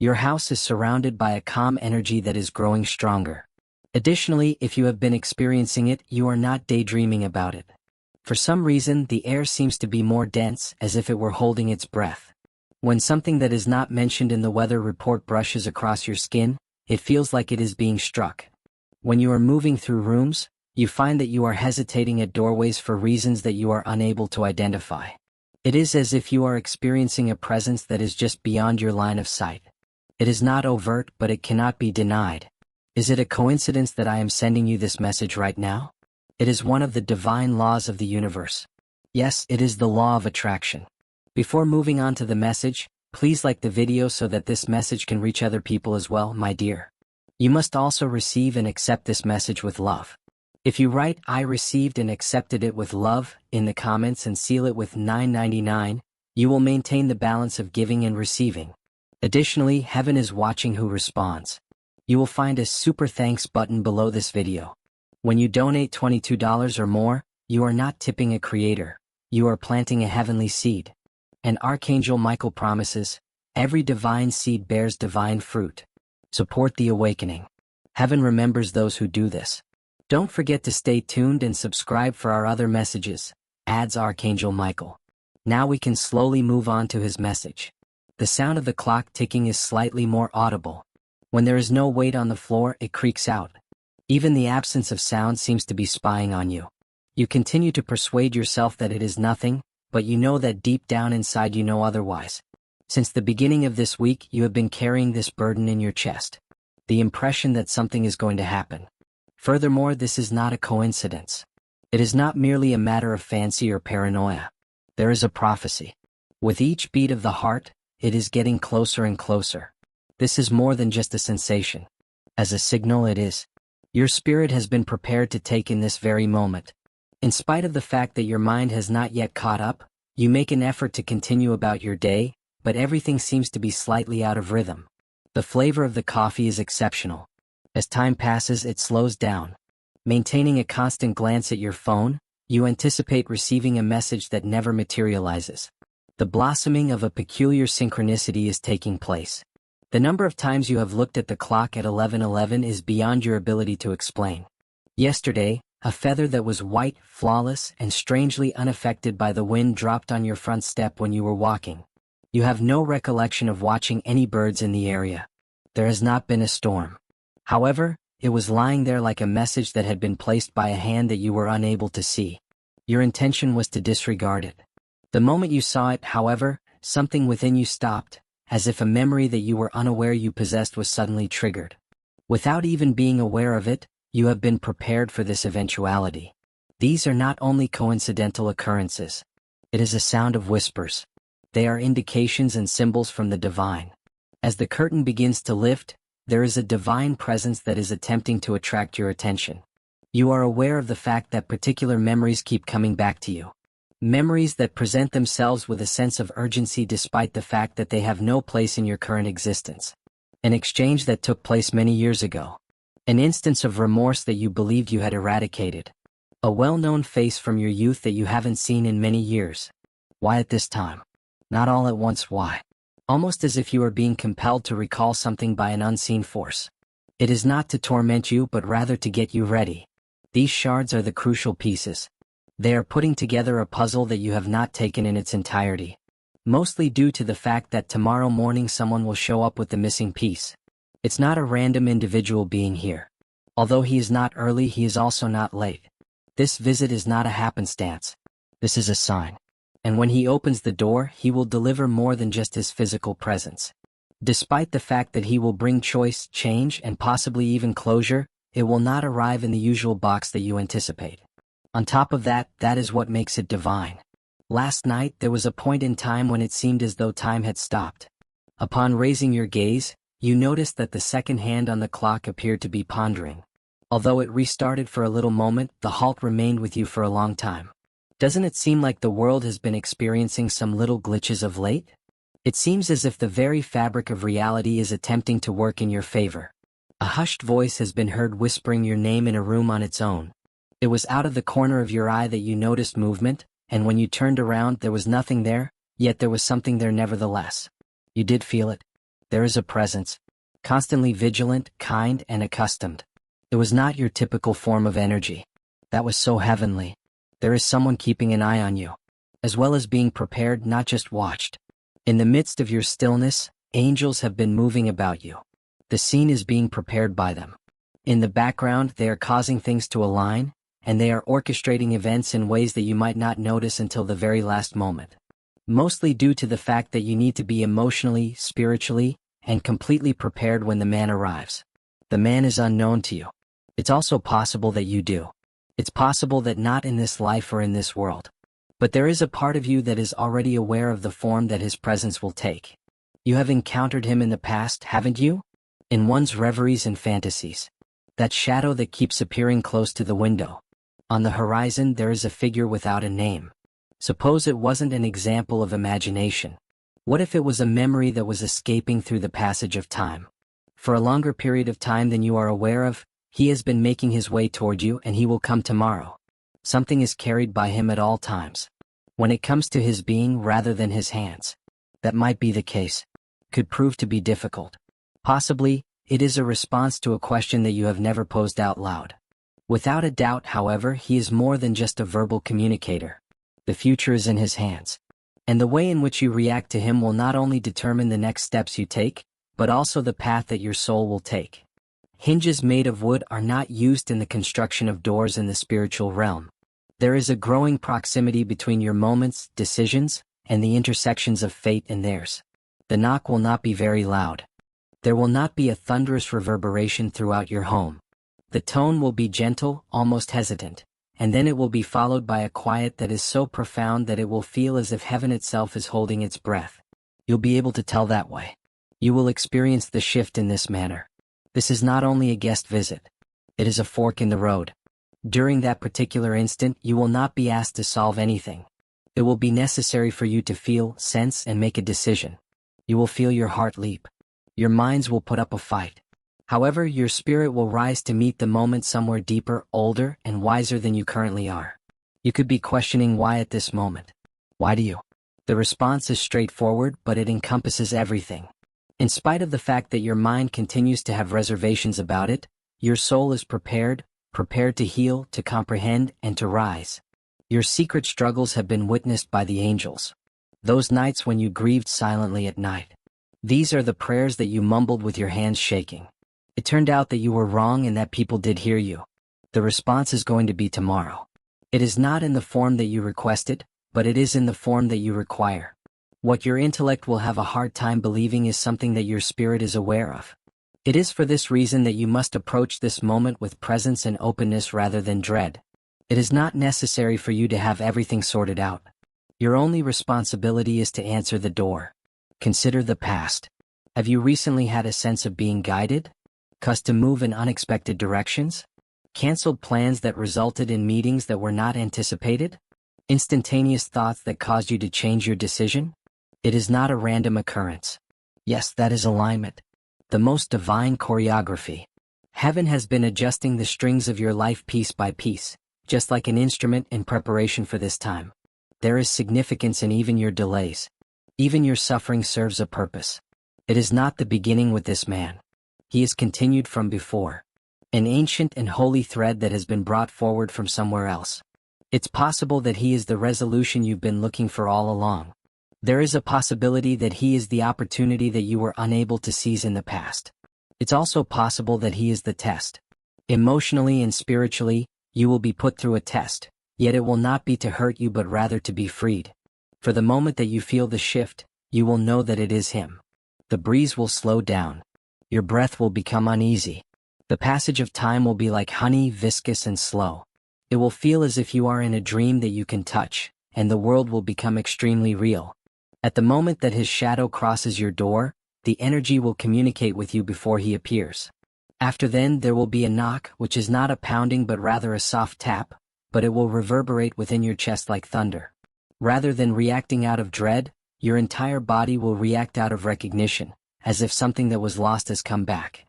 Your house is surrounded by a calm energy that is growing stronger. Additionally, if you have been experiencing it, you are not daydreaming about it. For some reason, the air seems to be more dense, as if it were holding its breath. When something that is not mentioned in the weather report brushes across your skin, it feels like it is being struck. When you are moving through rooms, you find that you are hesitating at doorways for reasons that you are unable to identify. It is as if you are experiencing a presence that is just beyond your line of sight. It is not overt, but it cannot be denied. Is it a coincidence that I am sending you this message right now? It is one of the divine laws of the universe. Yes, it is the law of attraction. Before moving on to the message, please like the video so that this message can reach other people as well, my dear. You must also receive and accept this message with love. If you write "I received and accepted it with love" in the comments and seal it with $9.99, you will maintain the balance of giving and receiving. Additionally, heaven is watching who responds. You will find a super thanks button below this video. When you donate $22 or more, you are not tipping a creator, you are planting a heavenly seed. And Archangel Michael promises, every divine seed bears divine fruit. Support the awakening. Heaven remembers those who do this. Don't forget to stay tuned and subscribe for our other messages, adds Archangel Michael. Now we can slowly move on to his message. The sound of the clock ticking is slightly more audible. When there is no weight on the floor, it creaks out. Even the absence of sound seems to be spying on you. You continue to persuade yourself that it is nothing, but you know that deep down inside you know otherwise. Since the beginning of this week, you have been carrying this burden in your chest. The impression that something is going to happen. Furthermore, this is not a coincidence. It is not merely a matter of fancy or paranoia. There is a prophecy. With each beat of the heart, it is getting closer and closer. This is more than just a sensation. As a signal, it is. Your spirit has been prepared to take in this very moment. In spite of the fact that your mind has not yet caught up, you make an effort to continue about your day, but everything seems to be slightly out of rhythm. The flavor of the coffee is exceptional. As time passes, it slows down. Maintaining a constant glance at your phone, you anticipate receiving a message that never materializes. The blossoming of a peculiar synchronicity is taking place. The number of times you have looked at the clock at 11:11 is beyond your ability to explain. Yesterday, a feather that was white, flawless, and strangely unaffected by the wind dropped on your front step when you were walking. You have no recollection of watching any birds in the area. There has not been a storm. However, it was lying there like a message that had been placed by a hand that you were unable to see. Your intention was to disregard it. The moment you saw it, however, something within you stopped, as if a memory that you were unaware you possessed was suddenly triggered. Without even being aware of it, you have been prepared for this eventuality. These are not only coincidental occurrences. It is a sound of whispers. They are indications and symbols from the divine. As the curtain begins to lift, there is a divine presence that is attempting to attract your attention. You are aware of the fact that particular memories keep coming back to you. Memories that present themselves with a sense of urgency despite the fact that they have no place in your current existence. An exchange that took place many years ago. An instance of remorse that you believed you had eradicated. A well-known face from your youth that you haven't seen in many years. Why at this time? Not all at once, why? Almost as if you are being compelled to recall something by an unseen force. It is not to torment you but rather to get you ready. These shards are the crucial pieces. They are putting together a puzzle that you have not taken in its entirety. Mostly due to the fact that tomorrow morning someone will show up with the missing piece. It's not a random individual being here. Although he is not early, he is also not late. This visit is not a happenstance. This is a sign. And when he opens the door, he will deliver more than just his physical presence. Despite the fact that he will bring choice, change, and possibly even closure, it will not arrive in the usual box that you anticipate. On top of that, that is what makes it divine. Last night, there was a point in time when it seemed as though time had stopped. Upon raising your gaze, you noticed that the second hand on the clock appeared to be pondering. Although it restarted for a little moment, the halt remained with you for a long time. Doesn't it seem like the world has been experiencing some little glitches of late? It seems as if the very fabric of reality is attempting to work in your favor. A hushed voice has been heard whispering your name in a room on its own. It was out of the corner of your eye that you noticed movement, and when you turned around there was nothing there, yet there was something there nevertheless. You did feel it. There is a presence, constantly vigilant, kind, and accustomed. It was not your typical form of energy. That was so heavenly. There is someone keeping an eye on you, as well as being prepared, not just watched. In the midst of your stillness, angels have been moving about you. The scene is being prepared by them. In the background, they are causing things to align, and they are orchestrating events in ways that you might not notice until the very last moment. Mostly due to the fact that you need to be emotionally, spiritually, and completely prepared when the man arrives. The man is unknown to you. It's also possible that you do. It's possible that not in this life or in this world. But there is a part of you that is already aware of the form that his presence will take. You have encountered him in the past, haven't you? In one's reveries and fantasies. That shadow that keeps appearing close to the window. On the horizon there is a figure without a name. Suppose it wasn't an example of imagination. What if it was a memory that was escaping through the passage of time? For a longer period of time than you are aware of, he has been making his way toward you, and he will come tomorrow. Something is carried by him at all times. When it comes to his being rather than his hands. That might be the case. Could prove to be difficult. Possibly, it is a response to a question that you have never posed out loud. Without a doubt, however, he is more than just a verbal communicator. The future is in his hands. And the way in which you react to him will not only determine the next steps you take, but also the path that your soul will take. Hinges made of wood are not used in the construction of doors in the spiritual realm. There is a growing proximity between your moments, decisions, and the intersections of fate and theirs. The knock will not be very loud. There will not be a thunderous reverberation throughout your home. The tone will be gentle, almost hesitant, and then it will be followed by a quiet that is so profound that it will feel as if heaven itself is holding its breath. You'll be able to tell that way. You will experience the shift in this manner. This is not only a guest visit. It is a fork in the road. During that particular instant, you will not be asked to solve anything. It will be necessary for you to feel, sense, and make a decision. You will feel your heart leap. Your minds will put up a fight. However, your spirit will rise to meet the moment somewhere deeper, older, and wiser than you currently are. You could be questioning why at this moment. Why do you? The response is straightforward, but it encompasses everything. In spite of the fact that your mind continues to have reservations about it, your soul is prepared to heal, to comprehend, and to rise. Your secret struggles have been witnessed by the angels. Those nights when you grieved silently at night. These are the prayers that you mumbled with your hands shaking. It turned out that you were wrong and that people did hear you. The response is going to be tomorrow. It is not in the form that you requested, but it is in the form that you require. What your intellect will have a hard time believing is something that your spirit is aware of. It is for this reason that you must approach this moment with presence and openness rather than dread. It is not necessary for you to have everything sorted out. Your only responsibility is to answer the door. Consider the past. Have you recently had a sense of being guided? Caused to move in unexpected directions? Canceled plans that resulted in meetings that were not anticipated? Instantaneous thoughts that caused you to change your decision? It is not a random occurrence. Yes, that is alignment. The most divine choreography. Heaven has been adjusting the strings of your life piece by piece, just like an instrument in preparation for this time. There is significance in even your delays. Even your suffering serves a purpose. It is not the beginning with this man. He is continued from before. An ancient and holy thread that has been brought forward from somewhere else. It's possible that he is the resolution you've been looking for all along. There is a possibility that he is the opportunity that you were unable to seize in the past. It's also possible that he is the test. Emotionally and spiritually, you will be put through a test, yet it will not be to hurt you but rather to be freed. For the moment that you feel the shift, you will know that it is him. The breeze will slow down. Your breath will become uneasy. The passage of time will be like honey, viscous and slow. It will feel as if you are in a dream that you can touch, and the world will become extremely real. At the moment that his shadow crosses your door, the energy will communicate with you before he appears. After then there will be a knock, which is not a pounding but rather a soft tap, but it will reverberate within your chest like thunder. Rather than reacting out of dread, your entire body will react out of recognition, as if something that was lost has come back.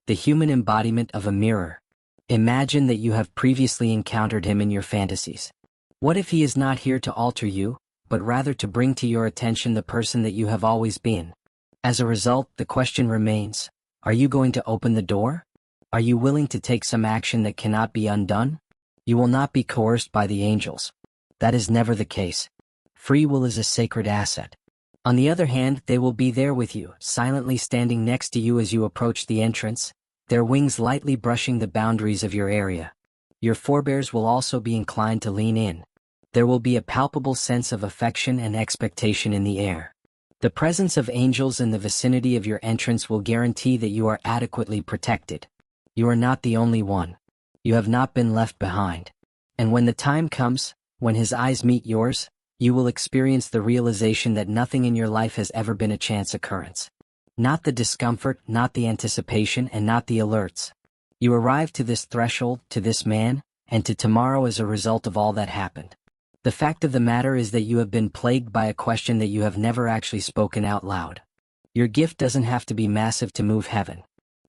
The human embodiment of a mirror. Imagine that you have previously encountered him in your fantasies. What if he is not here to alter you, but rather to bring to your attention the person that you have always been? As a result, the question remains, are you going to open the door? Are you willing to take some action that cannot be undone? You will not be coerced by the angels. That is never the case. Free will is a sacred asset. On the other hand, they will be there with you, silently standing next to you as you approach the entrance, their wings lightly brushing the boundaries of your area. Your forebears will also be inclined to lean in. There will be a palpable sense of affection and expectation in the air. The presence of angels in the vicinity of your entrance will guarantee that you are adequately protected. You are not the only one. You have not been left behind. And when the time comes, when his eyes meet yours, you will experience the realization that nothing in your life has ever been a chance occurrence. Not the discomfort, not the anticipation, and not the alerts. You arrived to this threshold, to this man, and to tomorrow as a result of all that happened. The fact of the matter is that you have been plagued by a question that you have never actually spoken out loud. Your gift doesn't have to be massive to move heaven.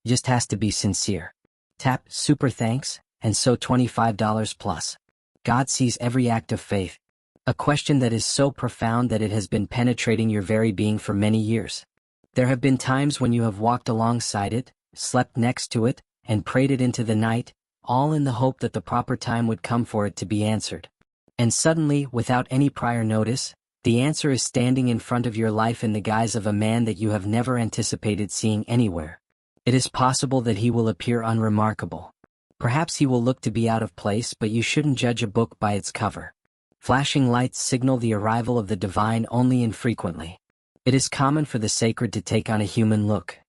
It just has to be sincere. Tap super thanks, and so $25 plus. God sees every act of faith. A question that is so profound that it has been penetrating your very being for many years. There have been times when you have walked alongside it, slept next to it, and prayed it into the night, all in the hope that the proper time would come for it to be answered. And suddenly, without any prior notice, the answer is standing in front of your life in the guise of a man that you have never anticipated seeing anywhere. It is possible that he will appear unremarkable. Perhaps he will look to be out of place, but you shouldn't judge a book by its cover. Flashing lights signal the arrival of the divine only infrequently. It is common for the sacred to take on a human look.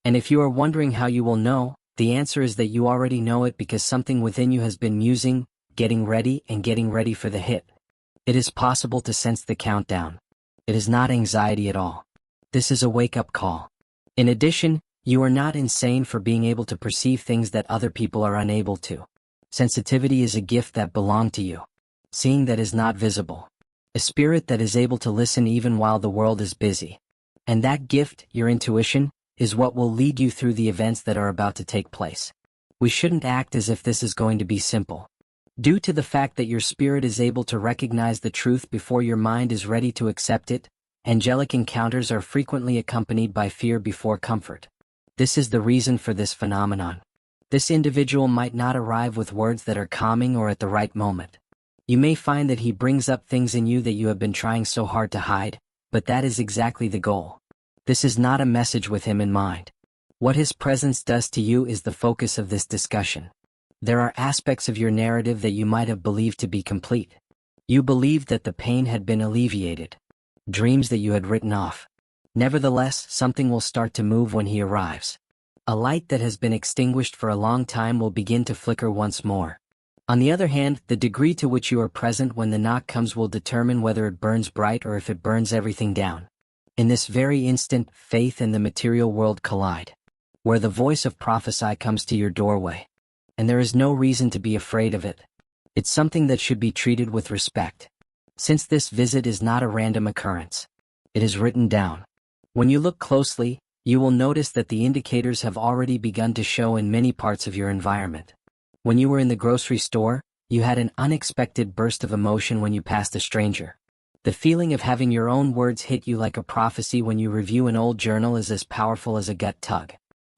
And if you are wondering how you will know, the answer is that you already know it because something within you has been musing, getting ready for the hit. It is possible to sense the countdown. It is not anxiety at all. This is a wake-up call. In addition, you are not insane for being able to perceive things that other people are unable to. Sensitivity is a gift that belonged to you. Seeing that is not visible. A spirit that is able to listen even while the world is busy. And that gift, your intuition, is what will lead you through the events that are about to take place. We shouldn't act as if this is going to be simple. Due to the fact that your spirit is able to recognize the truth before your mind is ready to accept it, angelic encounters are frequently accompanied by fear before comfort. This is the reason for this phenomenon. This individual might not arrive with words that are calming or at the right moment. You may find that he brings up things in you that you have been trying so hard to hide, but that is exactly the goal. This is not a message with him in mind. What his presence does to you is the focus of this discussion. There are aspects of your narrative that you might have believed to be complete. You believed that the pain had been alleviated. Dreams that you had written off. Nevertheless, something will start to move when he arrives. A light that has been extinguished for a long time will begin to flicker once more. On the other hand, the degree to which you are present when the knock comes will determine whether it burns bright or if it burns everything down. In this very instant, faith and the material world collide. Where the voice of prophecy comes to your doorway. And there is no reason to be afraid of it. It's something that should be treated with respect. Since this visit is not a random occurrence. It is written down. When you look closely, you will notice that the indicators have already begun to show in many parts of your environment. When you were in the grocery store, you had an unexpected burst of emotion when you passed a stranger. The feeling of having your own words hit you like a prophecy when you review an old journal is as powerful as a gut tug.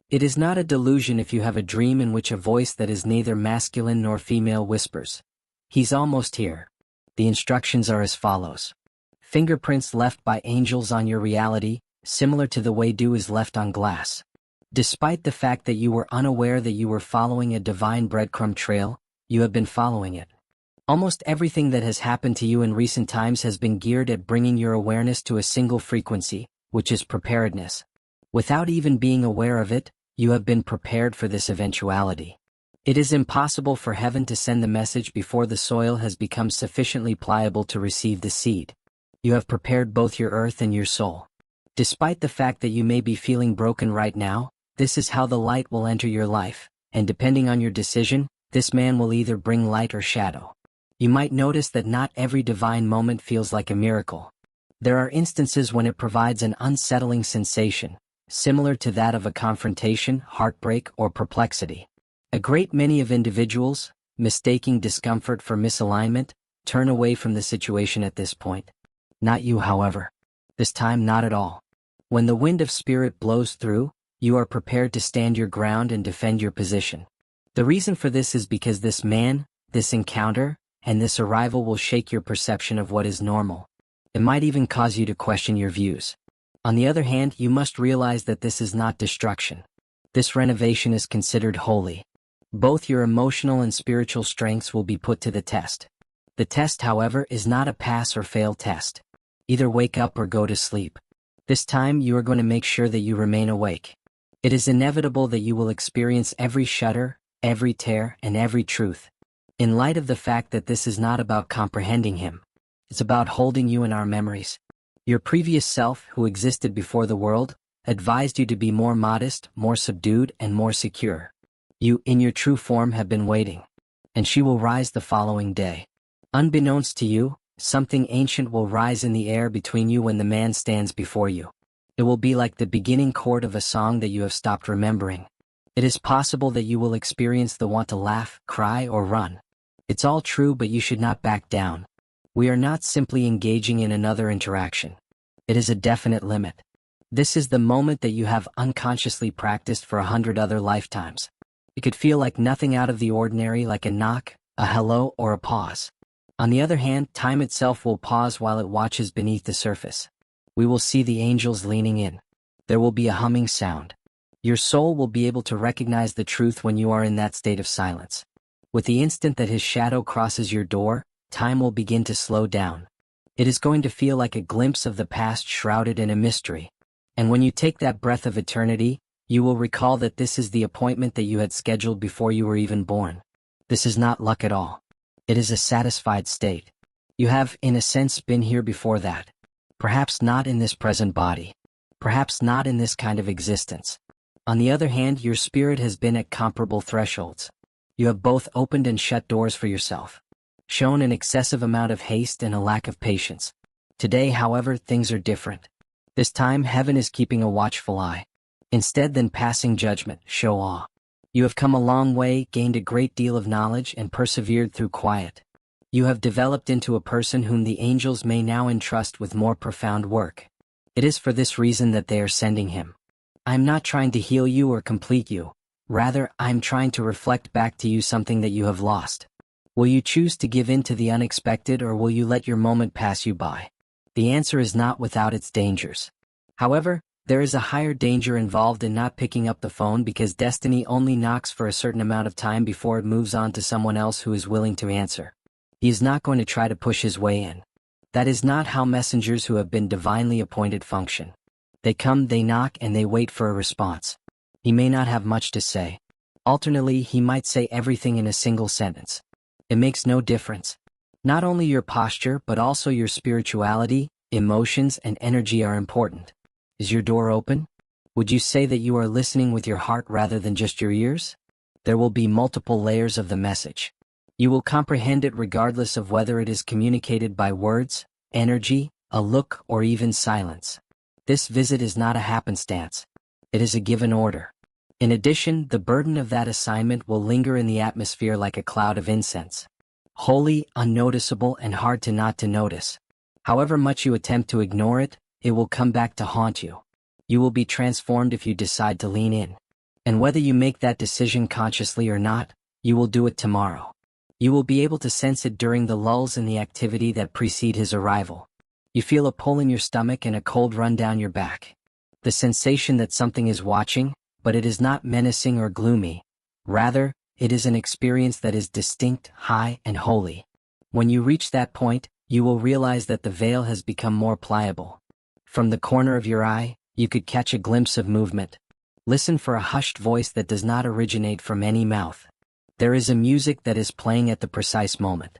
It is not a delusion if you have a dream in which a voice that is neither masculine nor female whispers, "He's almost here." The instructions are as follows. Fingerprints left by angels on your reality, similar to the way dew is left on glass. Despite the fact that you were unaware that you were following a divine breadcrumb trail, you have been following it. Almost everything that has happened to you in recent times has been geared at bringing your awareness to a single frequency, which is preparedness. Without even being aware of it, you have been prepared for this eventuality. It is impossible for heaven to send the message before the soil has become sufficiently pliable to receive the seed. You have prepared both your earth and your soul. Despite the fact that you may be feeling broken right now, this is how the light will enter your life, and depending on your decision, this man will either bring light or shadow. You might notice that not every divine moment feels like a miracle. There are instances when it provides an unsettling sensation, similar to that of a confrontation, heartbreak, or perplexity. A great many of individuals, mistaking discomfort for misalignment, turn away from the situation at this point. Not you, however. This time, not at all. When the wind of spirit blows through, you are prepared to stand your ground and defend your position. The reason for this is because this man, this encounter, and this arrival will shake your perception of what is normal. It might even cause you to question your views. On the other hand, you must realize that this is not destruction. This renovation is considered holy. Both your emotional and spiritual strengths will be put to the test. The test, however, is not a pass or fail test. Either wake up or go to sleep. This time you are going to make sure that you remain awake. It is inevitable that you will experience every shudder, every tear, and every truth. In light of the fact that this is not about comprehending him, it's about holding you in our memories. Your previous self, who existed before the world, advised you to be more modest, more subdued, and more secure. You, in your true form, have been waiting. And she will rise the following day. Unbeknownst to you, something ancient will rise in the air between you when the man stands before you. It will be like the beginning chord of a song that you have stopped remembering. It is possible that you will experience the want to laugh, cry, or run. It's all true, but you should not back down. We are not simply engaging in another interaction. It is a definite limit. This is the moment that you have unconsciously practiced for 100 other lifetimes. It could feel like nothing out of the ordinary, like a knock, a hello, or a pause. On the other hand, time itself will pause while it watches beneath the surface. We will see the angels leaning in. There will be a humming sound. Your soul will be able to recognize the truth when you are in that state of silence. With the instant that his shadow crosses your door, time will begin to slow down. It is going to feel like a glimpse of the past shrouded in a mystery. And when you take that breath of eternity, you will recall that this is the appointment that you had scheduled before you were even born. This is not luck at all. It is a satisfied state. You have, in a sense, been here before that. Perhaps not in this present body. Perhaps not in this kind of existence. On the other hand, your spirit has been at comparable thresholds. You have both opened and shut doors for yourself. Shown an excessive amount of haste and a lack of patience. Today, however, things are different. This time, heaven is keeping a watchful eye. Instead than passing judgment, show awe. You have come a long way, gained a great deal of knowledge, and persevered through quiet. You have developed into a person whom the angels may now entrust with more profound work. It is for this reason that they are sending him. I am not trying to heal you or complete you. Rather, I am trying to reflect back to you something that you have lost. Will you choose to give in to the unexpected, or will you let your moment pass you by? The answer is not without its dangers. However, there is a higher danger involved in not picking up the phone, because destiny only knocks for a certain amount of time before it moves on to someone else who is willing to answer. He is not going to try to push his way in. That is not how messengers who have been divinely appointed function. They come, they knock, and they wait for a response. He may not have much to say. Alternately, he might say everything in a single sentence. It makes no difference. Not only your posture, but also your spirituality, emotions, and energy are important. Is your door open? Would you say that you are listening with your heart rather than just your ears? There will be multiple layers of the message. You will comprehend it regardless of whether it is communicated by words, energy, a look, or even silence. This visit is not a happenstance. It is a given order. In addition, the burden of that assignment will linger in the atmosphere like a cloud of incense. Holy, unnoticeable, and hard to not to notice. However much you attempt to ignore it, it will come back to haunt you. You will be transformed if you decide to lean in. And whether you make that decision consciously or not, you will do it tomorrow. You will be able to sense it during the lulls in the activity that precede his arrival. You feel a pull in your stomach and a cold run down your back. The sensation that something is watching, but it is not menacing or gloomy. Rather, it is an experience that is distinct, high, and holy. When you reach that point, you will realize that the veil has become more pliable. From the corner of your eye, you could catch a glimpse of movement. Listen for a hushed voice that does not originate from any mouth. There is a music that is playing at the precise moment.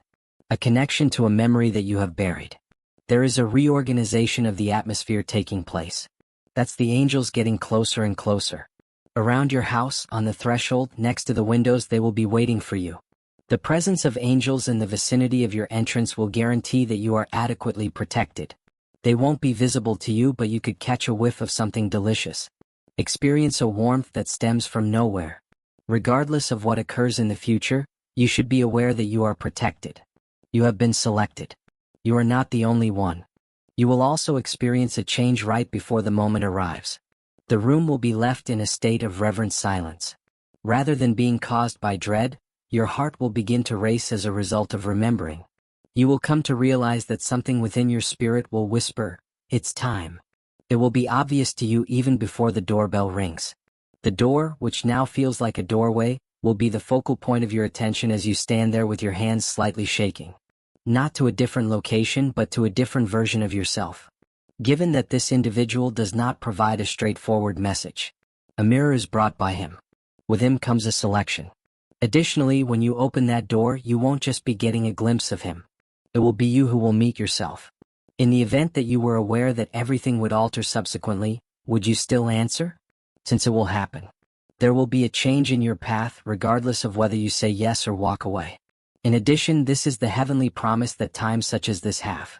A connection to a memory that you have buried. There is a reorganization of the atmosphere taking place. That's the angels getting closer and closer. Around your house, on the threshold, next to the windows, they will be waiting for you. The presence of angels in the vicinity of your entrance will guarantee that you are adequately protected. They won't be visible to you, but you could catch a whiff of something delicious. Experience a warmth that stems from nowhere. Regardless of what occurs in the future, you should be aware that you are protected. You have been selected. You are not the only one. You will also experience a change right before the moment arrives. The room will be left in a state of reverent silence. Rather than being caused by dread, your heart will begin to race as a result of remembering. You will come to realize that something within your spirit will whisper, "It's time." It will be obvious to you even before the doorbell rings. The door, which now feels like a doorway, will be the focal point of your attention as you stand there with your hands slightly shaking. Not to a different location but to a different version of yourself. Given that this individual does not provide a straightforward message, a mirror is brought by him. With him comes a selection. Additionally, when you open that door, you won't just be getting a glimpse of him. It will be you who will meet yourself. In the event that you were aware that everything would alter subsequently, would you still answer? Since it will happen. There will be a change in your path regardless of whether you say yes or walk away. In addition, this is the heavenly promise that times such as this have.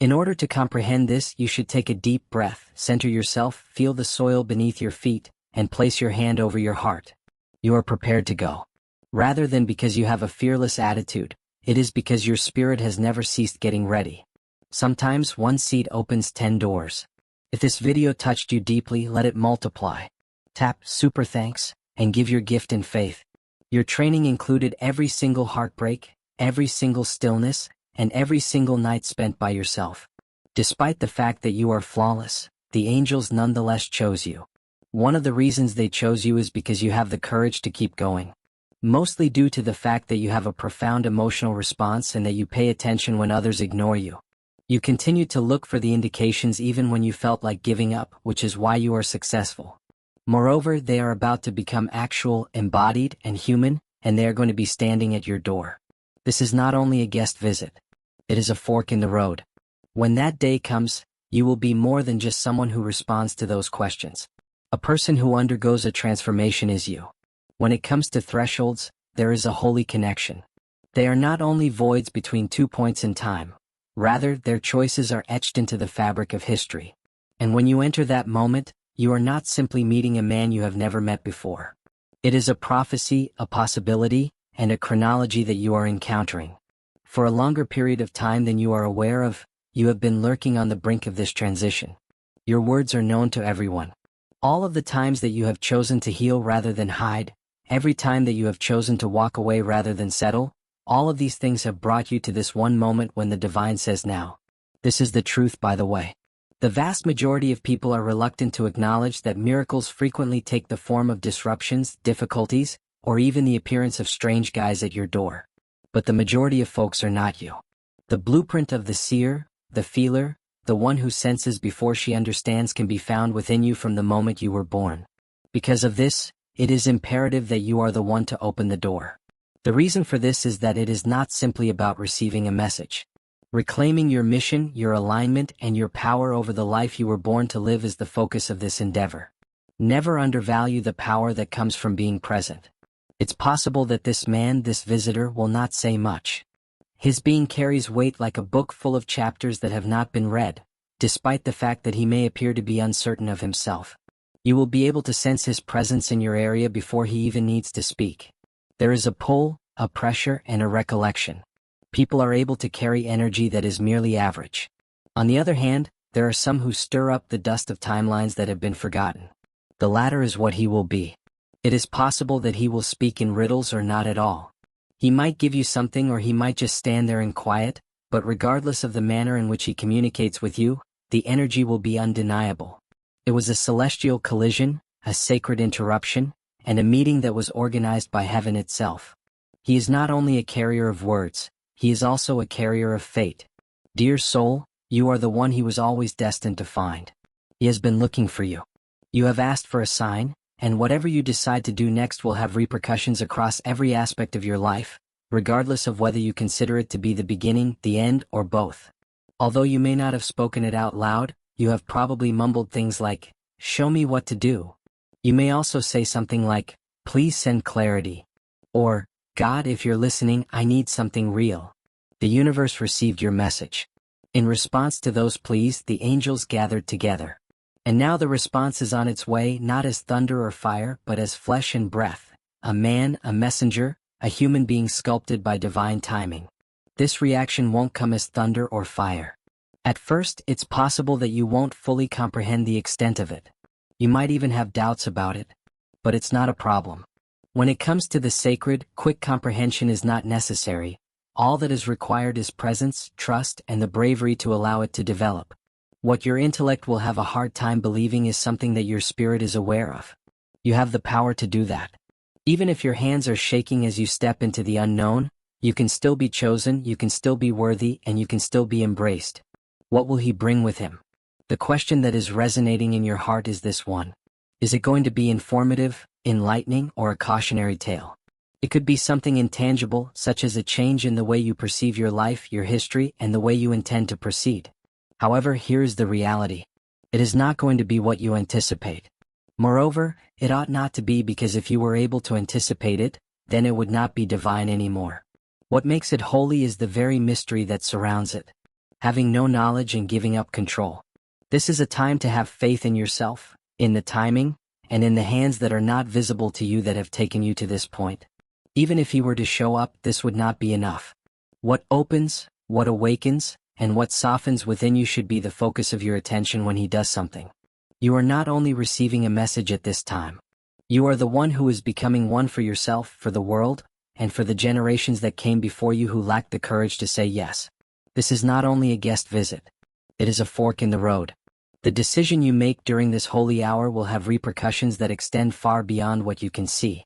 In order to comprehend this, you should take a deep breath, center yourself, feel the soil beneath your feet, and place your hand over your heart. You are prepared to go. Rather than because you have a fearless attitude, it is because your spirit has never ceased getting ready. Sometimes one seat opens 10 doors. If this video touched you deeply, let it multiply. Tap super thanks and give your gift in faith. Your training included every single heartbreak, every single stillness, and every single night spent by yourself. Despite the fact that you are flawless, the angels nonetheless chose you. One of the reasons they chose you is because you have the courage to keep going. Mostly due to the fact that you have a profound emotional response and that you pay attention when others ignore you. You continue to look for the indications even when you felt like giving up, which is why you are successful. Moreover, they are about to become actual, embodied, and human, and they are going to be standing at your door. This is not only a guest visit. It is a fork in the road. When that day comes, you will be more than just someone who responds to those questions. A person who undergoes a transformation is you. When it comes to thresholds, there is a holy connection. They are not only voids between 2 points in time. Rather, their choices are etched into the fabric of history. And when you enter that moment, you are not simply meeting a man you have never met before. It is a prophecy, a possibility, and a chronology that you are encountering. For a longer period of time than you are aware of, you have been lurking on the brink of this transition. Your words are known to everyone. All of the times that you have chosen to heal rather than hide, every time that you have chosen to walk away rather than settle, all of these things have brought you to this one moment when the divine says now. This is the truth, by the way. The vast majority of people are reluctant to acknowledge that miracles frequently take the form of disruptions, difficulties, or even the appearance of strange guys at your door. But the majority of folks are not you. The blueprint of the seer, the feeler, the one who senses before she understands can be found within you from the moment you were born. Because of this, it is imperative that you are the one to open the door. The reason for this is that it is not simply about receiving a message. Reclaiming your mission, your alignment, and your power over the life you were born to live is the focus of this endeavor. Never undervalue the power that comes from being present. It's possible that this man, this visitor, will not say much. His being carries weight like a book full of chapters that have not been read, despite the fact that he may appear to be uncertain of himself. You will be able to sense his presence in your area before he even needs to speak. There is a pull, a pressure, and a recollection. People are able to carry energy that is merely average. On the other hand, there are some who stir up the dust of timelines that have been forgotten. The latter is what he will be. It is possible that he will speak in riddles or not at all. He might give you something or he might just stand there in quiet, but regardless of the manner in which he communicates with you, the energy will be undeniable. It was a celestial collision, a sacred interruption, and a meeting that was organized by heaven itself. He is not only a carrier of words, he is also a carrier of fate. Dear soul, you are the one he was always destined to find. He has been looking for you. You have asked for a sign, and whatever you decide to do next will have repercussions across every aspect of your life, regardless of whether you consider it to be the beginning, the end, or both. Although you may not have spoken it out loud, you have probably mumbled things like, "Show me what to do." You may also say something like, "Please send clarity," or, "God, if you're listening, I need something real." The universe received your message. In response to those pleas, the angels gathered together. And now the response is on its way, not as thunder or fire, but as flesh and breath. A man, a messenger, a human being sculpted by divine timing. This reaction won't come as thunder or fire. At first, it's possible that you won't fully comprehend the extent of it. You might even have doubts about it. But it's not a problem. When it comes to the sacred, quick comprehension is not necessary. All that is required is presence, trust, and the bravery to allow it to develop. What your intellect will have a hard time believing is something that your spirit is aware of. You have the power to do that. Even if your hands are shaking as you step into the unknown, you can still be chosen, you can still be worthy, and you can still be embraced. What will he bring with him? The question that is resonating in your heart is this one. Is it going to be informative, enlightening, or a cautionary tale? It could be something intangible, such as a change in the way you perceive your life, your history, and the way you intend to proceed. However, here is the reality. It is not going to be what you anticipate. Moreover, it ought not to be, because if you were able to anticipate it, then it would not be divine anymore. What makes it holy is the very mystery that surrounds it. Having no knowledge and giving up control. This is a time to have faith in yourself, in the timing, and in the hands that are not visible to you that have taken you to this point. Even if he were to show up, this would not be enough. What opens, what awakens, and what softens within you should be the focus of your attention when he does something. You are not only receiving a message at this time. You are the one who is becoming one for yourself, for the world, and for the generations that came before you who lacked the courage to say yes. This is not only a guest visit. It is a fork in the road. The decision you make during this holy hour will have repercussions that extend far beyond what you can see.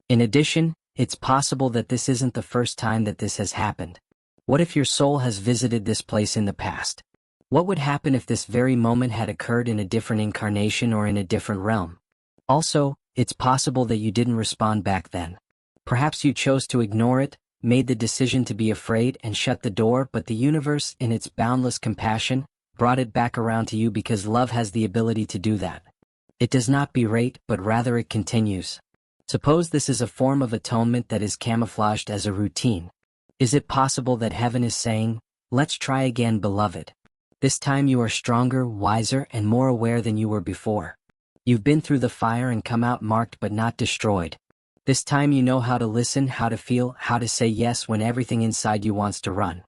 In addition, it's possible that this isn't the first time that this has happened. What if your soul has visited this place in the past? What would happen if this very moment had occurred in a different incarnation or in a different realm? Also, it's possible that you didn't respond back then. Perhaps you chose to ignore it, made the decision to be afraid and shut the door, but the universe, in its boundless compassion, brought it back around to you because love has the ability to do that. It does not berate, but rather it continues. Suppose this is a form of atonement that is camouflaged as a routine. Is it possible that heaven is saying, "Let's try again, beloved"? This time you are stronger, wiser, and more aware than you were before. You've been through the fire and come out marked but not destroyed. This time you know how to listen, how to feel, how to say yes when everything inside you wants to run.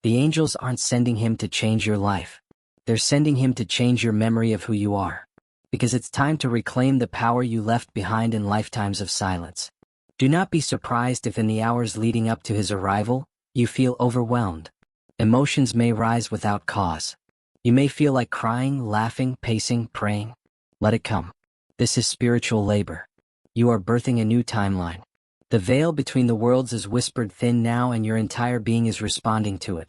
The angels aren't sending him to change your life. They're sending him to change your memory of who you are. Because it's time to reclaim the power you left behind in lifetimes of silence. Do not be surprised if in the hours leading up to his arrival, you feel overwhelmed. Emotions may rise without cause. You may feel like crying, laughing, pacing, praying. Let it come. This is spiritual labor. You are birthing a new timeline. The veil between the worlds is whispered thin now, and your entire being is responding to it.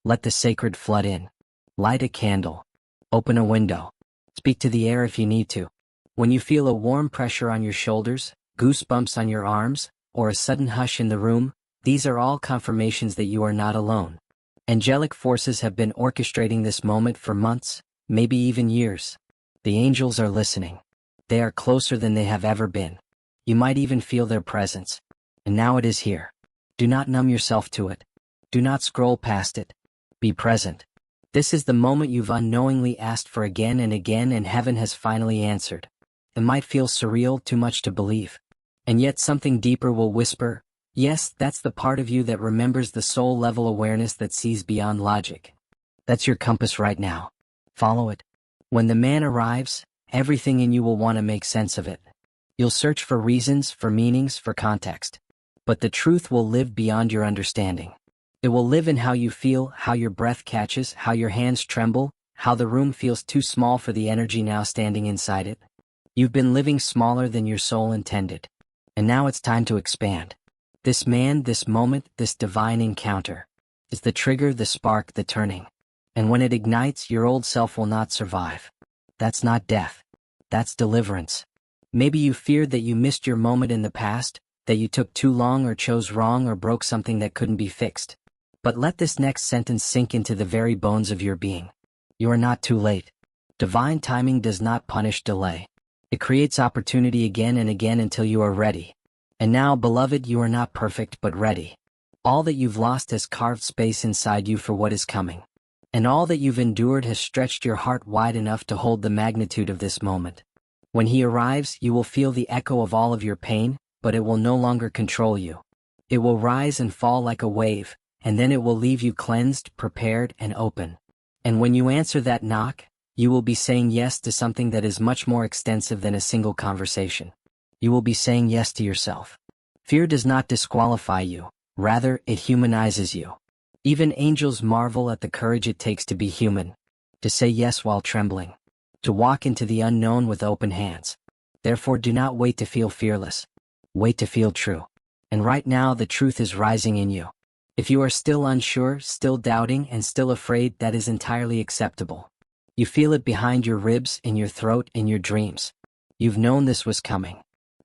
Let the sacred flood in. Light a candle. Open a window. Speak to the air if you need to. When you feel a warm pressure on your shoulders, goosebumps on your arms, or a sudden hush in the room, these are all confirmations that you are not alone. Angelic forces have been orchestrating this moment for months, maybe even years. The angels are listening. They are closer than they have ever been. You might even feel their presence. And now it is here. Do not numb yourself to it. Do not scroll past it. Be present. This is the moment you've unknowingly asked for again and again, and heaven has finally answered. It might feel surreal, too much to believe. And yet something deeper will whisper, yes, that's the part of you that remembers, the soul-level awareness that sees beyond logic. That's your compass right now. Follow it. When the man arrives, everything in you will want to make sense of it. You'll search for reasons, for meanings, for context. But the truth will live beyond your understanding. It will live in how you feel, how your breath catches, how your hands tremble, how the room feels too small for the energy now standing inside it. You've been living smaller than your soul intended. And now it's time to expand. This man, this moment, this divine encounter is the trigger, the spark, the turning. And when it ignites, your old self will not survive. That's not death. That's deliverance. Maybe you feared that you missed your moment in the past, that you took too long or chose wrong or broke something that couldn't be fixed. But let this next sentence sink into the very bones of your being. You are not too late. Divine timing does not punish delay. It creates opportunity again and again until you are ready. And now, beloved, you are not perfect but ready. All that you've lost has carved space inside you for what is coming. And all that you've endured has stretched your heart wide enough to hold the magnitude of this moment. When he arrives, you will feel the echo of all of your pain, but it will no longer control you. It will rise and fall like a wave, and then it will leave you cleansed, prepared, and open. And when you answer that knock, you will be saying yes to something that is much more extensive than a single conversation. You will be saying yes to yourself. Fear does not disqualify you, rather it humanizes you. Even angels marvel at the courage it takes to be human, to say yes while trembling, to walk into the unknown with open hands. Therefore do not wait to feel fearless. Wait to feel true. And right now the truth is rising in you. If you are still unsure, still doubting, and still afraid, that is entirely acceptable. You feel it behind your ribs, in your throat, in your dreams. You've known this was coming.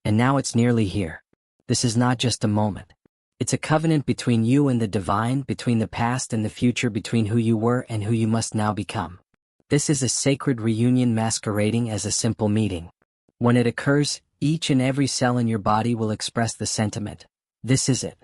And now it's nearly here. This is not just a moment. It's a covenant between you and the divine, between the past and the future, between who you were and who you must now become. This is a sacred reunion masquerading as a simple meeting. When it occurs, each and every cell in your body will express the sentiment. This is it.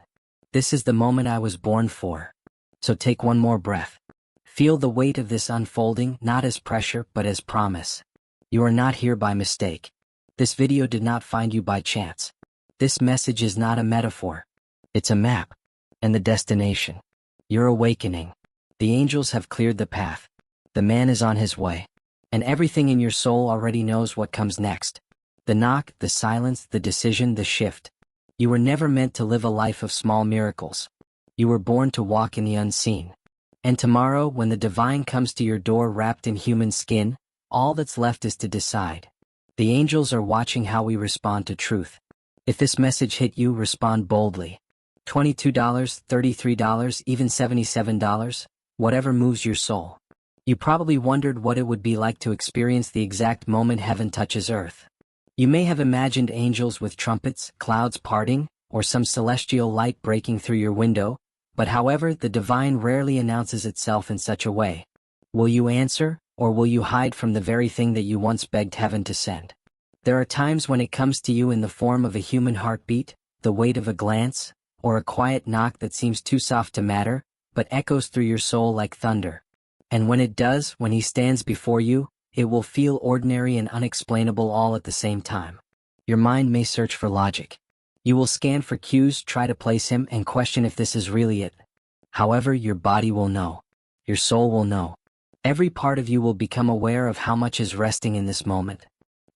This is the moment I was born for. So take one more breath. Feel the weight of this unfolding, not as pressure, but as promise. You are not here by mistake. This video did not find you by chance. This message is not a metaphor. It's a map. And the destination. Your awakening. The angels have cleared the path. The man is on his way. And everything in your soul already knows what comes next. The knock, the silence, the decision, the shift. You were never meant to live a life of small miracles. You were born to walk in the unseen. And tomorrow, when the divine comes to your door wrapped in human skin, all that's left is to decide. The angels are watching how we respond to truth. If this message hit you, respond boldly. $22, $33, even $77, whatever moves your soul. You probably wondered what it would be like to experience the exact moment heaven touches earth. You may have imagined angels with trumpets, clouds parting, or some celestial light breaking through your window, but however, the divine rarely announces itself in such a way. Will you answer, or will you hide from the very thing that you once begged heaven to send? There are times when it comes to you in the form of a human heartbeat, the weight of a glance, or a quiet knock that seems too soft to matter, but echoes through your soul like thunder. And when it does, when he stands before you, it will feel ordinary and unexplainable all at the same time. Your mind may search for logic. You will scan for cues, try to place him, and question if this is really it. However, your body will know. Your soul will know. Every part of you will become aware of how much is resting in this moment.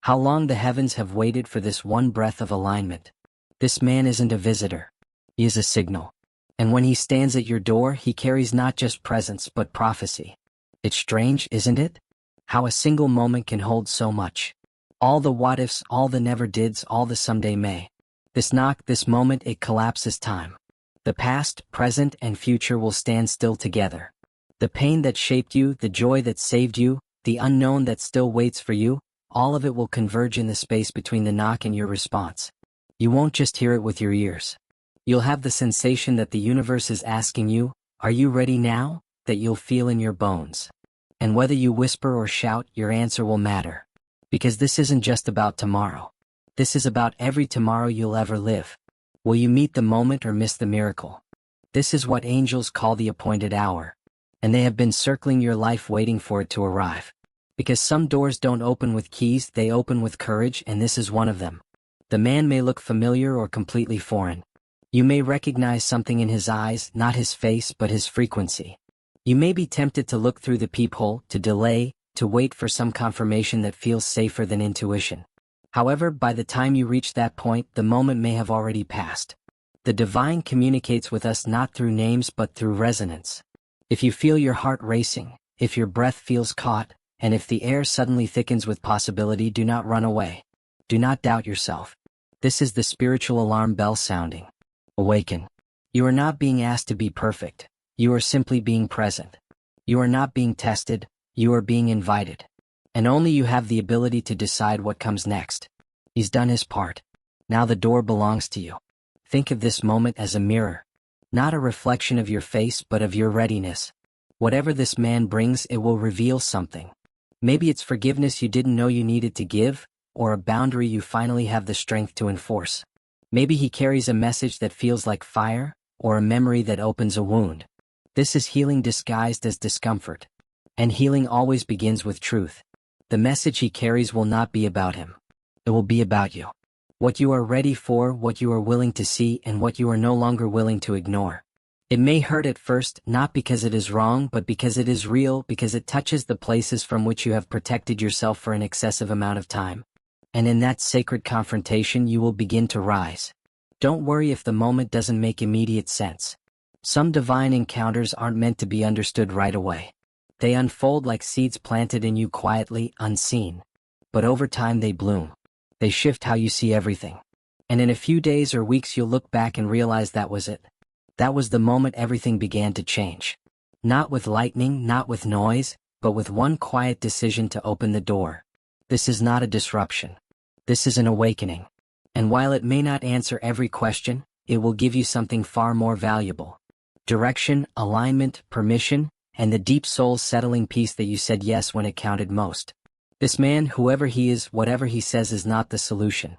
How long the heavens have waited for this one breath of alignment. This man isn't a visitor. He is a signal. And when he stands at your door, he carries not just presence but prophecy. It's strange, isn't it? How a single moment can hold so much. All the what-ifs, all the never-dids, all the someday may. This knock, this moment, it collapses time. The past, present, and future will stand still together. The pain that shaped you, the joy that saved you, the unknown that still waits for you, all of it will converge in the space between the knock and your response. You won't just hear it with your ears. You'll have the sensation that the universe is asking you, are you ready now? That you'll feel in your bones. And whether you whisper or shout, your answer will matter. Because this isn't just about tomorrow. This is about every tomorrow you'll ever live. Will you meet the moment or miss the miracle? This is what angels call the appointed hour. And they have been circling your life waiting for it to arrive. Because some doors don't open with keys, they open with courage, and this is one of them. The man may look familiar or completely foreign. You may recognize something in his eyes, not his face but his frequency. You may be tempted to look through the peephole, to delay, to wait for some confirmation that feels safer than intuition. However, by the time you reach that point, the moment may have already passed. The divine communicates with us not through names but through resonance. If you feel your heart racing, if your breath feels caught, and if the air suddenly thickens with possibility, do not run away. Do not doubt yourself. This is the spiritual alarm bell sounding. Awaken. You are not being asked to be perfect. You are simply being present. You are not being tested, you are being invited. And only you have the ability to decide what comes next. He's done his part. Now the door belongs to you. Think of this moment as a mirror. Not a reflection of your face but of your readiness. Whatever this man brings, it will reveal something. Maybe it's forgiveness you didn't know you needed to give, or a boundary you finally have the strength to enforce. Maybe he carries a message that feels like fire, or a memory that opens a wound. This is healing disguised as discomfort. And healing always begins with truth. The message he carries will not be about him. It will be about you. What you are ready for, what you are willing to see, and what you are no longer willing to ignore. It may hurt at first, not because it is wrong, but because it is real, because it touches the places from which you have protected yourself for an excessive amount of time. And in that sacred confrontation you will begin to rise. Don't worry if the moment doesn't make immediate sense. Some divine encounters aren't meant to be understood right away. They unfold like seeds planted in you quietly, unseen. But over time they bloom. They shift how you see everything. And in a few days or weeks you'll look back and realize that was it. That was the moment everything began to change. Not with lightning, not with noise, but with one quiet decision to open the door. This is not a disruption. This is an awakening. And while it may not answer every question, it will give you something far more valuable. Direction, alignment, permission, and the deep soul settling peace that you said yes when it counted most. This man, whoever he is, whatever he says, is not the solution.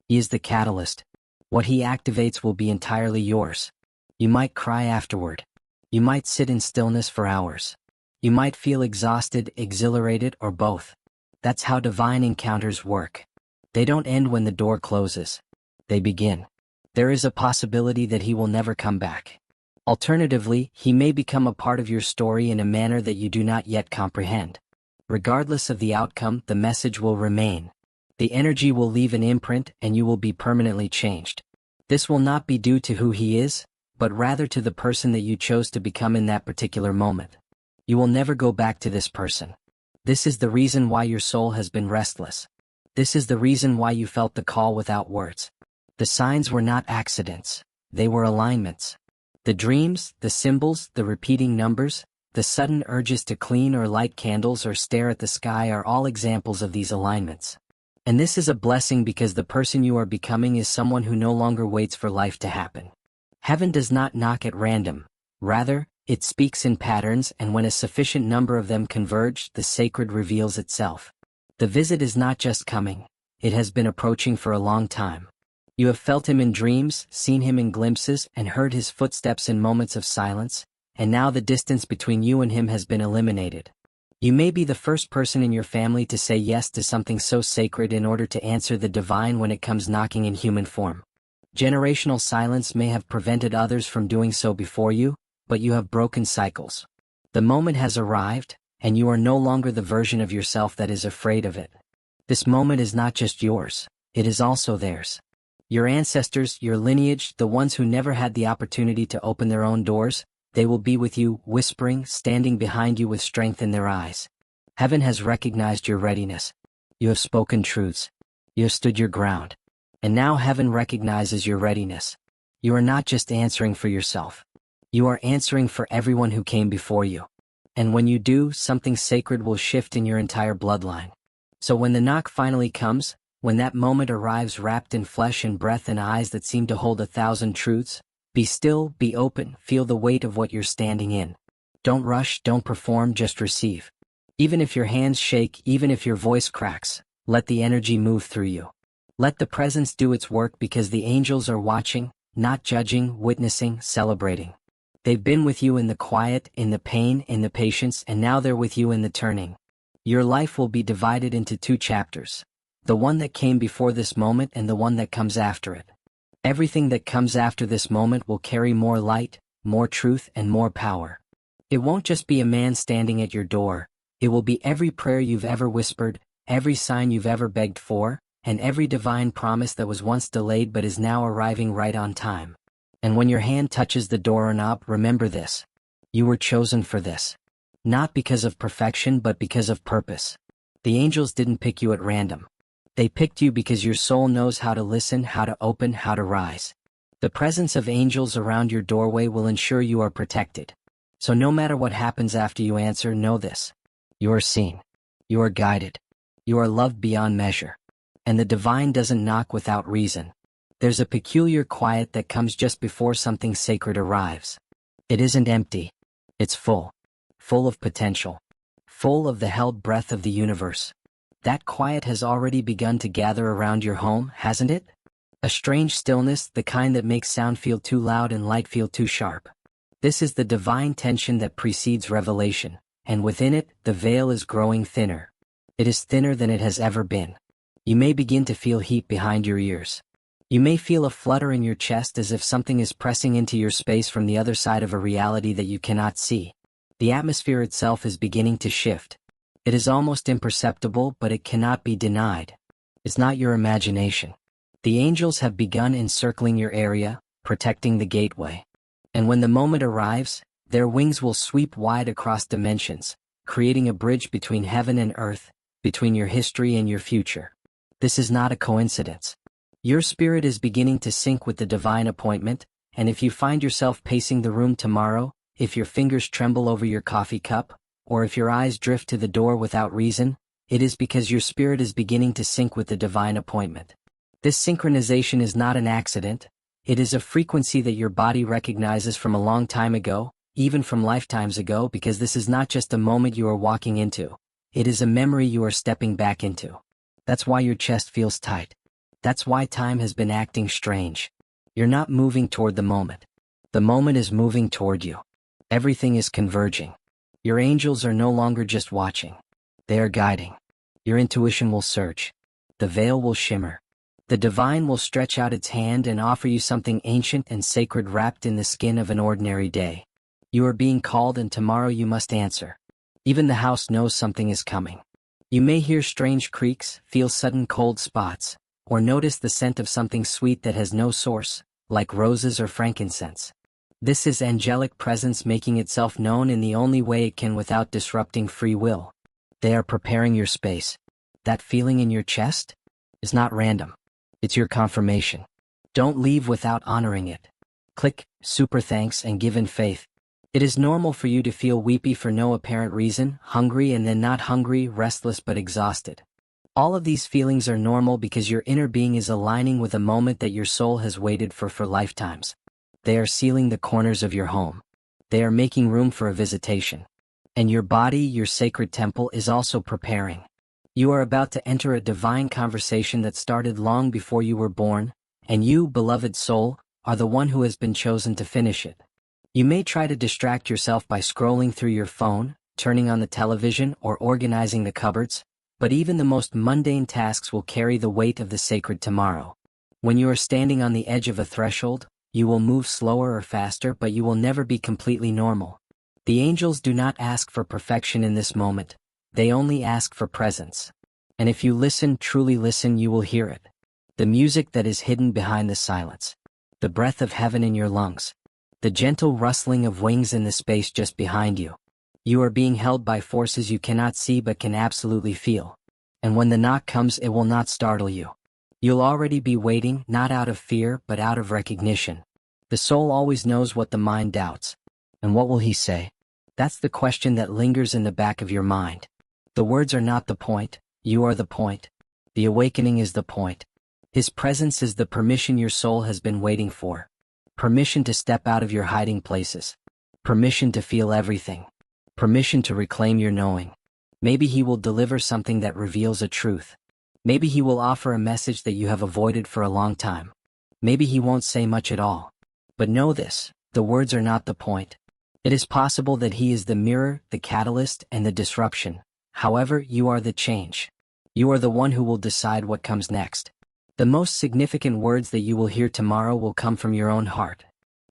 He is the catalyst. What he activates will be entirely yours. You might cry afterward. You might sit in stillness for hours. You might feel exhausted, exhilarated, or both. That's how divine encounters work. They don't end when the door closes. They begin. There is a possibility that he will never come back. Alternatively, he may become a part of your story in a manner that you do not yet comprehend. Regardless of the outcome, the message will remain. The energy will leave an imprint and you will be permanently changed. This will not be due to who he is, but rather to the person that you chose to become in that particular moment. You will never go back to this person. This is the reason why your soul has been restless. This is the reason why you felt the call without words. The signs were not accidents. They were alignments. The dreams, the symbols, the repeating numbers, the sudden urges to clean or light candles or stare at the sky are all examples of these alignments. And this is a blessing because the person you are becoming is someone who no longer waits for life to happen. Heaven does not knock at random. Rather, it speaks in patterns, and when a sufficient number of them converge, the sacred reveals itself. The visit is not just coming. It has been approaching for a long time. You have felt him in dreams, seen him in glimpses, and heard his footsteps in moments of silence, and now the distance between you and him has been eliminated. You may be the first person in your family to say yes to something so sacred in order to answer the divine when it comes knocking in human form. Generational silence may have prevented others from doing so before you, but you have broken cycles. The moment has arrived, and you are no longer the version of yourself that is afraid of it. This moment is not just yours, it is also theirs. Your ancestors, your lineage, the ones who never had the opportunity to open their own doors, they will be with you, whispering, standing behind you with strength in their eyes. Heaven has recognized your readiness. You have spoken truths. You have stood your ground. And now heaven recognizes your readiness. You are not just answering for yourself. You are answering for everyone who came before you. And when you do, something sacred will shift in your entire bloodline. So when the knock finally comes, when that moment arrives wrapped in flesh and breath and eyes that seem to hold 1,000 truths, be still, be open, feel the weight of what you're standing in. Don't rush, don't perform, just receive. Even if your hands shake, even if your voice cracks, let the energy move through you. Let the presence do its work because the angels are watching, not judging, witnessing, celebrating. They've been with you in the quiet, in the pain, in the patience, and now they're with you in the turning. Your life will be divided into 2 chapters. The one that came before this moment and the one that comes after it. Everything that comes after this moment will carry more light, more truth, and more power. It won't just be a man standing at your door. It will be every prayer you've ever whispered, every sign you've ever begged for, and every divine promise that was once delayed but is now arriving right on time. And when your hand touches the doorknob, remember this. You were chosen for this. Not because of perfection but because of purpose. The angels didn't pick you at random. They picked you because your soul knows how to listen, how to open, how to rise. The presence of angels around your doorway will ensure you are protected. So no matter what happens after you answer, know this. You are seen. You are guided. You are loved beyond measure. And the divine doesn't knock without reason. There's a peculiar quiet that comes just before something sacred arrives. It isn't empty. It's full. Full of potential. Full of the held breath of the universe. That quiet has already begun to gather around your home, hasn't it? A strange stillness, the kind that makes sound feel too loud and light feel too sharp. This is the divine tension that precedes revelation, and within it, the veil is growing thinner. It is thinner than it has ever been. You may begin to feel heat behind your ears. You may feel a flutter in your chest as if something is pressing into your space from the other side of a reality that you cannot see. The atmosphere itself is beginning to shift. It is almost imperceptible, but it cannot be denied. It's not your imagination. The angels have begun encircling your area, protecting the gateway. And when the moment arrives, their wings will sweep wide across dimensions, creating a bridge between heaven and earth, between your history and your future. This is not a coincidence. Your spirit is beginning to sync with the divine appointment, and if you find yourself pacing the room tomorrow, if your fingers tremble over your coffee cup, or if your eyes drift to the door without reason, it is because your spirit is beginning to sync with the divine appointment. This synchronization is not an accident. It is a frequency that your body recognizes from a long time ago, even from lifetimes ago, because this is not just a moment you are walking into. It is a memory you are stepping back into. That's why your chest feels tight. That's why time has been acting strange. You're not moving toward the moment. The moment is moving toward you. Everything is converging. Your angels are no longer just watching. They are guiding. Your intuition will surge. The veil will shimmer. The divine will stretch out its hand and offer you something ancient and sacred wrapped in the skin of an ordinary day. You are being called, and tomorrow you must answer. Even the house knows something is coming. You may hear strange creaks, feel sudden cold spots, or notice the scent of something sweet that has no source, like roses or frankincense. This is angelic presence making itself known in the only way it can without disrupting free will. They are preparing your space. That feeling in your chest is not random. It's your confirmation. Don't leave without honoring it. Click super thanks and give in faith. It is normal for you to feel weepy for no apparent reason, hungry and then not hungry, restless but exhausted. All of these feelings are normal because your inner being is aligning with a moment that your soul has waited for lifetimes. They are sealing the corners of your home. They are making room for a visitation. And your body, your sacred temple, is also preparing. You are about to enter a divine conversation that started long before you were born, and you, beloved soul, are the one who has been chosen to finish it. You may try to distract yourself by scrolling through your phone, turning on the television, or organizing the cupboards, but even the most mundane tasks will carry the weight of the sacred tomorrow. When you are standing on the edge of a threshold, you will move slower or faster, but you will never be completely normal. The angels do not ask for perfection in this moment. They only ask for presence. And if you listen, truly listen, you will hear it. The music that is hidden behind the silence. The breath of heaven in your lungs. The gentle rustling of wings in the space just behind you. You are being held by forces you cannot see but can absolutely feel. And when the knock comes, it will not startle you. You'll already be waiting, not out of fear, but out of recognition. The soul always knows what the mind doubts. And what will he say? That's the question that lingers in the back of your mind. The words are not the point, you are the point. The awakening is the point. His presence is the permission your soul has been waiting for. Permission to step out of your hiding places. Permission to feel everything. Permission to reclaim your knowing. Maybe he will deliver something that reveals a truth. Maybe he will offer a message that you have avoided for a long time. Maybe he won't say much at all. But know this, the words are not the point. It is possible that he is the mirror, the catalyst, and the disruption. However, you are the change. You are the one who will decide what comes next. The most significant words that you will hear tomorrow will come from your own heart.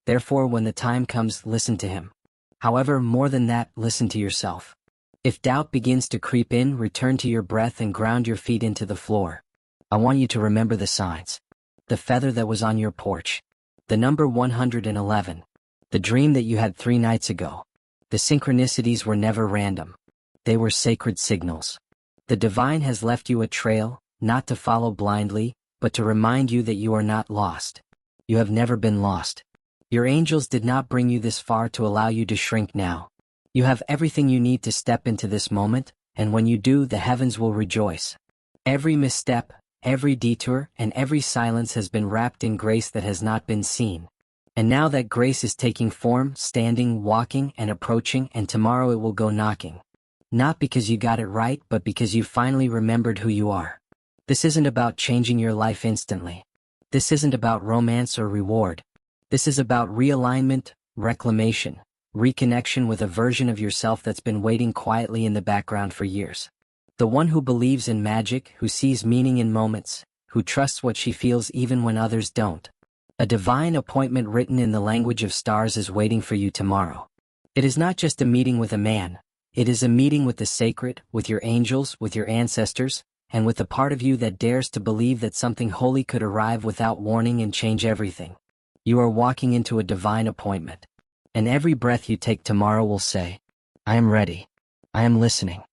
Therefore, when the time comes, listen to him. However, more than that, listen to yourself. If doubt begins to creep in, return to your breath and ground your feet into the floor. I want you to remember the signs. The feather that was on your porch. The number 111. The dream that you had 3 nights ago. The synchronicities were never random. They were sacred signals. The divine has left you a trail, not to follow blindly, but to remind you that you are not lost. You have never been lost. Your angels did not bring you this far to allow you to shrink now. You have everything you need to step into this moment, and when you do, the heavens will rejoice. Every misstep, every detour, and every silence has been wrapped in grace that has not been seen. And now that grace is taking form, standing, walking, and approaching, and tomorrow it will go knocking. Not because you got it right, but because you finally remembered who you are. This isn't about changing your life instantly. This isn't about romance or reward. This is about realignment, reclamation, reconnection with a version of yourself that's been waiting quietly in the background for years. The one who believes in magic, who sees meaning in moments, who trusts what she feels even when others don't. A divine appointment written in the language of stars is waiting for you tomorrow. It is not just a meeting with a man. It is a meeting with the sacred, with your angels, with your ancestors, and with the part of you that dares to believe that something holy could arrive without warning and change everything. You are walking into a divine appointment. And every breath you take tomorrow will say, I am ready. I am listening.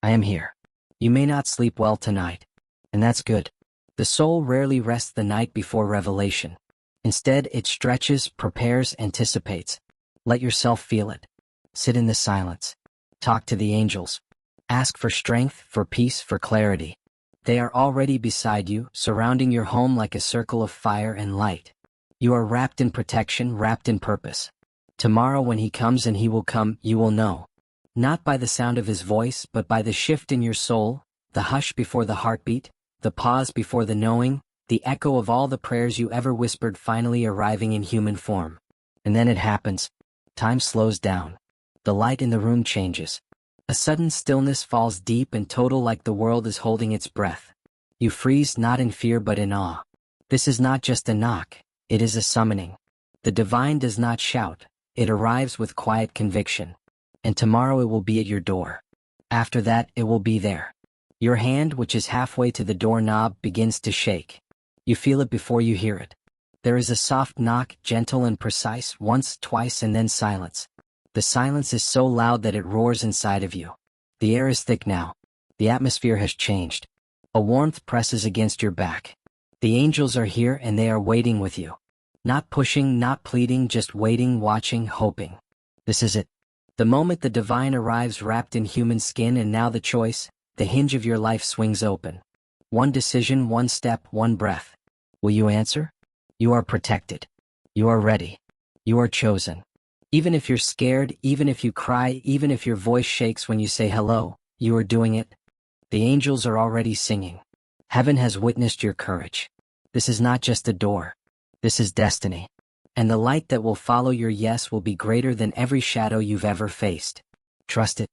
I am here. You may not sleep well tonight. And that's good. The soul rarely rests the night before revelation. Instead, it stretches, prepares, anticipates. Let yourself feel it. Sit in the silence. Talk to the angels. Ask for strength, for peace, for clarity. They are already beside you, surrounding your home like a circle of fire and light. You are wrapped in protection, wrapped in purpose. Tomorrow when he comes, and he will come, you will know. Not by the sound of his voice, but by the shift in your soul, the hush before the heartbeat, the pause before the knowing, the echo of all the prayers you ever whispered finally arriving in human form. And then it happens. Time slows down. The light in the room changes. A sudden stillness falls deep and total, like the world is holding its breath. You freeze, not in fear but in awe. This is not just a knock, it is a summoning. The divine does not shout, it arrives with quiet conviction. And tomorrow it will be at your door. After that, it will be there. Your hand, which is halfway to the doorknob, begins to shake. You feel it before you hear it. There is a soft knock, gentle and precise, once, twice, and then silence. The silence is so loud that it roars inside of you. The air is thick now. The atmosphere has changed. A warmth presses against your back. The angels are here and they are waiting with you. Not pushing, not pleading, just waiting, watching, hoping. This is it. The moment the divine arrives wrapped in human skin, and now the choice, the hinge of your life swings open. One decision, one step, one breath. Will you answer? You are protected. You are ready. You are chosen. Even if you're scared, even if you cry, even if your voice shakes when you say hello, you are doing it. The angels are already singing. Heaven has witnessed your courage. This is not just a door. This is destiny. And the light that will follow your yes will be greater than every shadow you've ever faced. Trust it.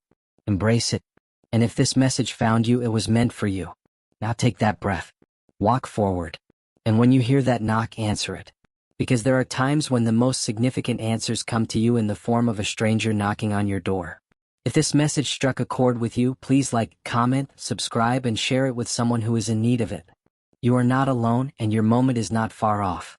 Embrace it. And if this message found you, it was meant for you. Now take that breath. Walk forward. And when you hear that knock, answer it. Because there are times when the most significant answers come to you in the form of a stranger knocking on your door. If this message struck a chord with you, please like, comment, subscribe, and share it with someone who is in need of it. You are not alone, and your moment is not far off.